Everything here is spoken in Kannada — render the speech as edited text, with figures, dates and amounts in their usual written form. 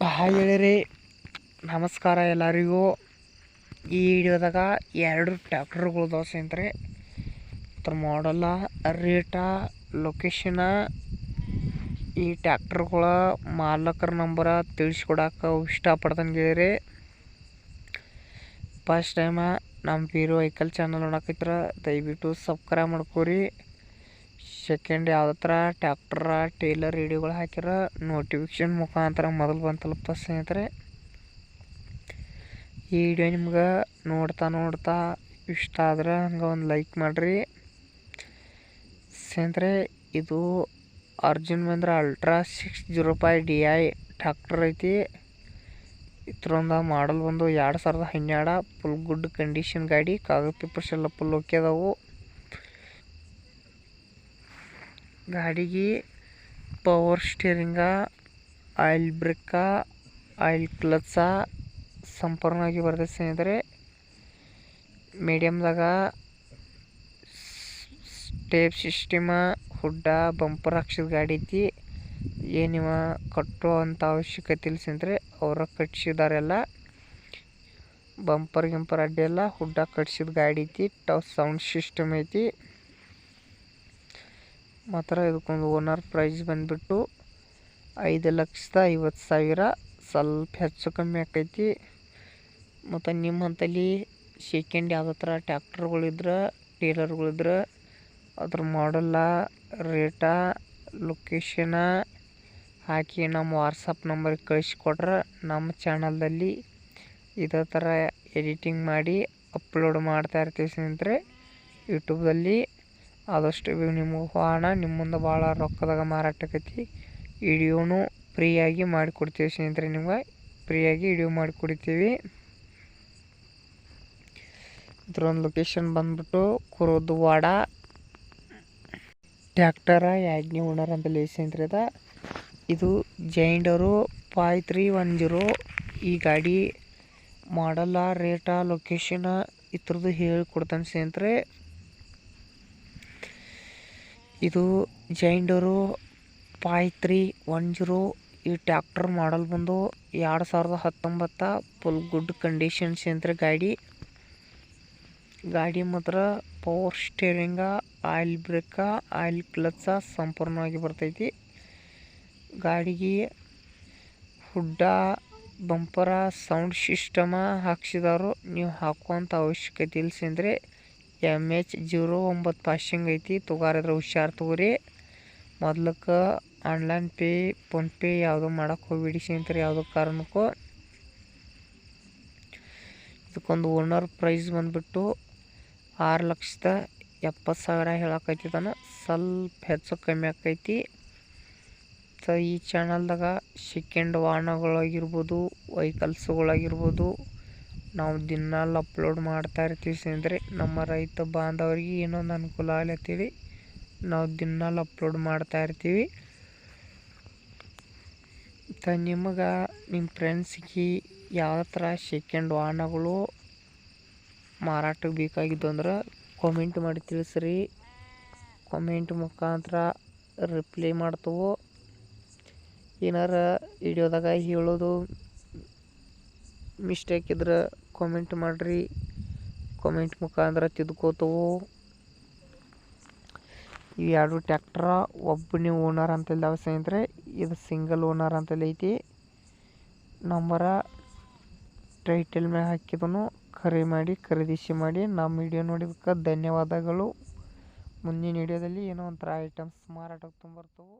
ಹಾಯ್ ಗೆಳೆಯರೇ, ನಮಸ್ಕಾರ ಎಲ್ಲರಿಗೂ. ಈ ವಿಡಿಯೋದಾಗ ಎರಡು ಟ್ಯಾಕ್ಟರ್ಗಳು ಸ್ನೇಹಿತರೆ. ಅದ್ರ ಮಾಡಲ್ಲ, ರೇಟ, ಲೊಕೇಶನ, ಈ ಟ್ಯಾಕ್ಟರ್ಗಳ ಮಾಲಕರ ನಂಬರ ತಿಳಿಸ್ಕೊಡಕ್ಕೆ ಇಷ್ಟಪಡ್ತಾನೆ ಗೆಳೆಯರೇ. ಫಸ್ಟ್ ಟೈಮ ನಮ್ಮ ಹೀರೋ ವೆಹಿಕಲ್ ಚಾನಲ್ ನೋಡಕೈತ್ರ ದಯವಿಟ್ಟು ಸಬ್ಸ್ಕ್ರೈಬ್ ಮಾಡ್ಕೋರಿ. ಸೆಕೆಂಡ್ ಯಾವ ಥರ ಟ್ಯಾಕ್ಟರ ಟೇಲರ್ ವಿಡಿಯೋಗಳು ಹಾಕಿರ ನೋಟಿಫಿಕೇಶನ್ ಮುಖಾಂತರ ಮೊದಲು ಬಂದು ತಲುಪ್ತಾ ಸ್ನೇಹಿತರೆ. ಈ ವಿಡಿಯೋ ನಿಮ್ಗೆ ನೋಡ್ತಾ ಇಷ್ಟ ಆದ್ರೆ ಹಂಗೆ ಒಂದು ಲೈಕ್ ಮಾಡಿರಿ ಸ್ನೇಹಿತರೆ. ಇದು Arjun Mahindra ultra 605 DI tractor ಐತಿ. ಇದ್ರೊಂದು ಮಾಡಲ್ ಬಂದು 2012 ಫುಲ್ ಗುಡ್ ಕಂಡೀಷನ್ ಗಾಡಿ. ಕಾಗದ ಪೇಪರ್ಸ್ ಎಲ್ಲ ಫುಲ್ ಓಕೆ ಅದಾವು. ಗಾಡಿಗೆ ಪವರ್ ಸ್ಟೇರಿಂಗ, ಆಯಿಲ್ ಬ್ರೇಕ, ಆಯಿಲ್ ಕ್ಲಚ ಸಂಪೂರ್ಣವಾಗಿ ಬರ್ತದೆ ಸ್ನೇಹಿತರೆ. ಮೀಡಿಯಮ್ದಾಗ ಟೇಪ್ ಸಿಸ್ಟಮ, ಹುಡ್ಡ, ಬಂಪರ್ ಹಾಕ್ಸಿದ ಗಾಡಿ ಐತಿ. ಏನಿವ ಕಟ್ಟುವಂಥ ಅವಶ್ಯಕತೆ ಇಲ್ಲ ಸ್ನೇಹಿತರೆ, ಅವರ ಕಟ್ಸಿದಾರೆಲ್ಲ. ಬಂಪರ್ ಗಿಂಪರ್ ಅಡ್ಡಿ ಎಲ್ಲ, ಹುಡ್ಡ ಕಟ್ಸಿದ ಗಾಡಿ ಐತಿ. ಸೌಂಡ್ ಸಿಸ್ಟಮ್ ಐತಿ. ಮಾತ್ರ ಇದಕ್ಕೊಂದು ಓನರ್ ಪ್ರೈಸ್ ಬಂದುಬಿಟ್ಟು 5,50,000. ಸ್ವಲ್ಪ ಹೆಚ್ಚು ಕಮ್ಮಿ ಆಕೈತಿ. ಮತ್ತು ನಿಮ್ಮಂತಲ್ಲಿ ಸೆಕೆಂಡ್ ಯಾವುದೇ ಥರ ಟ್ಯಾಕ್ಟರ್ಗಳಿದ್ರೆ, ಟೇಲರ್ಗಳಿದ್ರೆ ಅದ್ರ ಮಾಡಲ್ಲ, ರೇಟ, ಲೊಕೇಶನ ಹಾಕಿ ನಮ್ಮ ವಾಟ್ಸಪ್ ನಂಬರ್ಗೆ ಕಳಿಸ್ಕೊಟ್ರೆ ನಮ್ಮ ಚಾನಲ್ದಲ್ಲಿ ಇದೇ ಥರ ಎಡಿಟಿಂಗ್ ಮಾಡಿ ಅಪ್ಲೋಡ್ ಮಾಡ್ತಾ ಇರ್ತೀವಿ ಸ್ನೇಹಿತರೆ ಯೂಟ್ಯೂಬ್ದಲ್ಲಿ. ಆದಷ್ಟು ನಿಮಗೆ ಹಣ ನಿಮ್ಮ ಮುಂದೆ ಭಾಳ ರೊಕ್ಕದಾಗ ಮಾರಾಟಕ್ಕೈತಿ. ವಿಡಿಯೋನು ಫ್ರೀಯಾಗಿ ಮಾಡಿಕೊಡ್ತೀವಿ ಸ್ನೇಹಿತರೆ. ನಿಮ್ಗೆ ಫ್ರೀಯಾಗಿ ವಿಡಿಯೋ ಮಾಡಿಕೊಡ್ತೀವಿ. ಇದ್ರೊಂದು ಲೊಕೇಶನ್ ಬಂದ್ಬಿಟ್ಟು ಕುರುದ್ವಾಡ. ಟ್ಯಾಕ್ಟರ ಯಾಜ್ಞೆ ಓನರ್ ಅಂತಲೇ ಸ್ನೇಹಿತರೆ ಅದ. ಇದು ಜೈಂಡರು 5310. ಈ ಗಾಡಿ ಮಾಡಲ್ಲ, ರೇಟ, ಲೊಕೇಶನ ಇದ್ರದ್ದು ಹೇಳಿಕೊಡ್ತಾನೆ ಸ್ನೇಹಿತರೆ. ಇದು ಜೈಂಡರು 5310. ಈ ಟ್ಯಾಕ್ಟರ್ ಮಾಡಲ್ ಬಂದು 2019 ಫುಲ್ ಗುಡ್ ಕಂಡೀಷನ್ ಸ್ನೇಹಿತರೆ. ಗಾಡಿ ಮಾತ್ರ ಪವರ್ ಸ್ಟೇರಿಂಗ, ಆಯಿಲ್ ಬ್ರೇಕ, ಆಯಿಲ್ ಕ್ಲಚ ಸಂಪೂರ್ಣವಾಗಿ ಬರ್ತೈತಿ. ಗಾಡಿಗೆ ಹುಡ್ಡ, ಬಂಪರ, ಸೌಂಡ್ ಸಿಸ್ಟಮ ಹಾಕ್ಸಿದಾರು. ನೀವು ಹಾಕುವಂಥ ಅವಶ್ಯಕತೆ ಇಲ್ಲ ಸ್ನೇಹಿತರೆ. MH09 ಪಾಸಿಂಗ್ ಐತಿ. ತೊಗಾರಿದ್ರೆ ಹುಷಾರು ತಗೋರಿ. ಮೊದ್ಲಕ್ಕೆ ಆನ್ಲೈನ್ ಪೇ, ಫೋನ್ಪೇ ಯಾವುದೂ ಮಾಡೋಕ್ಕೆ ಹೋಗ್ಬಿಡಿ ಸ್ನೇಹಿತರೆ ಯಾವುದೋ ಕಾರಣಕ್ಕೂ. ಇದಕ್ಕೊಂದು ಓನರ್ ಪ್ರೈಸ್ ಬಂದುಬಿಟ್ಟು 6,70,000 ಹೇಳಕೈತಿದ್ದಾನೆ. ಸ್ವಲ್ಪ ಹೆಚ್ಚು ಕಮ್ಮಿ ಆಕೈತಿ. ಈ ಚಾನಲ್ದಾಗ ಸೆಕೆಂಡ್ ವಾಹನಗಳಾಗಿರ್ಬೋದು, ವೆಹಿಕಲ್ಸ್ಗಳಾಗಿರ್ಬೋದು ನಾವು ದಿನಾಲು ಅಪ್ಲೋಡ್ ಮಾಡ್ತಾ ಇರ್ತೀವಿ ಸ್ನೇಹಿತರೆ. ನಮ್ಮ ರೈತ ಬಾಂಧವರಿಗೆ ಏನೊಂದು ಅನುಕೂಲ ಆಗ್ಲತ್ತೀವಿ, ನಾವು ದಿನಾಲು ಅಪ್ಲೋಡ್ ಮಾಡ್ತಾ ಇರ್ತೀವಿ. ನಿಮಗೆ ನಿಮ್ಮ ಫ್ರೆಂಡ್ಸ್ಗೆ ಯಾವ ಥರ ಸೆಕೆಂಡ್ ವಾಹನಗಳು ಮಾರಾಟಕ್ಕೆ ಬೇಕಾಗಿದ್ದು ಅಂದ್ರೆ ಕಾಮೆಂಟ್ ಮಾಡಿ ತಿಳಿಸ್ರಿ. ಕಾಮೆಂಟ್ ಮುಖಾಂತರ ರಿಪ್ಲೈ ಮಾಡ್ತೇವೆ. ಏನಾರ ವಿಡಿಯೋದಾಗ ಹೇಳೋದು ಮಿಸ್ಟೇಕ್ ಇದ್ರೆ ಕಾಮೆಂಟ್ ಮಾಡಿರಿ. ಕಾಮೆಂಟ್ ಮುಖಾಂತರ ತಿದ್ಕೋತವು. ಈ ಎರಡು ಟ್ಯಾಕ್ಟ್ರ ಒಬ್ಬನೇ ಓನರ್ ಅಂತಿದ್ದಾವೆ ಸ್ನೇಹಿತರೆ. ಇದು ಸಿಂಗಲ್ ಓನರ್ ಅಂತಲ್ಲಿ ಐತಿ. ನಂಬರ ಟೈಟಲ್ ಮೇಲೆ ಹಾಕಿದನು. ಖರೀದಿಸಿ ಮಾಡಿ. ನಮ್ಮ ವಿಡಿಯೋ ನೋಡಿದ್ದಕ್ಕೆ ಧನ್ಯವಾದಗಳು. ಮುಂದಿನ ವಿಡಿಯೋದಲ್ಲಿ ಏನೋ ಒಂಥರ ಐಟಮ್ಸ್ ಮಾರಾಟಕ್ಕೆ ತೊಂಬರ್ತವೆ.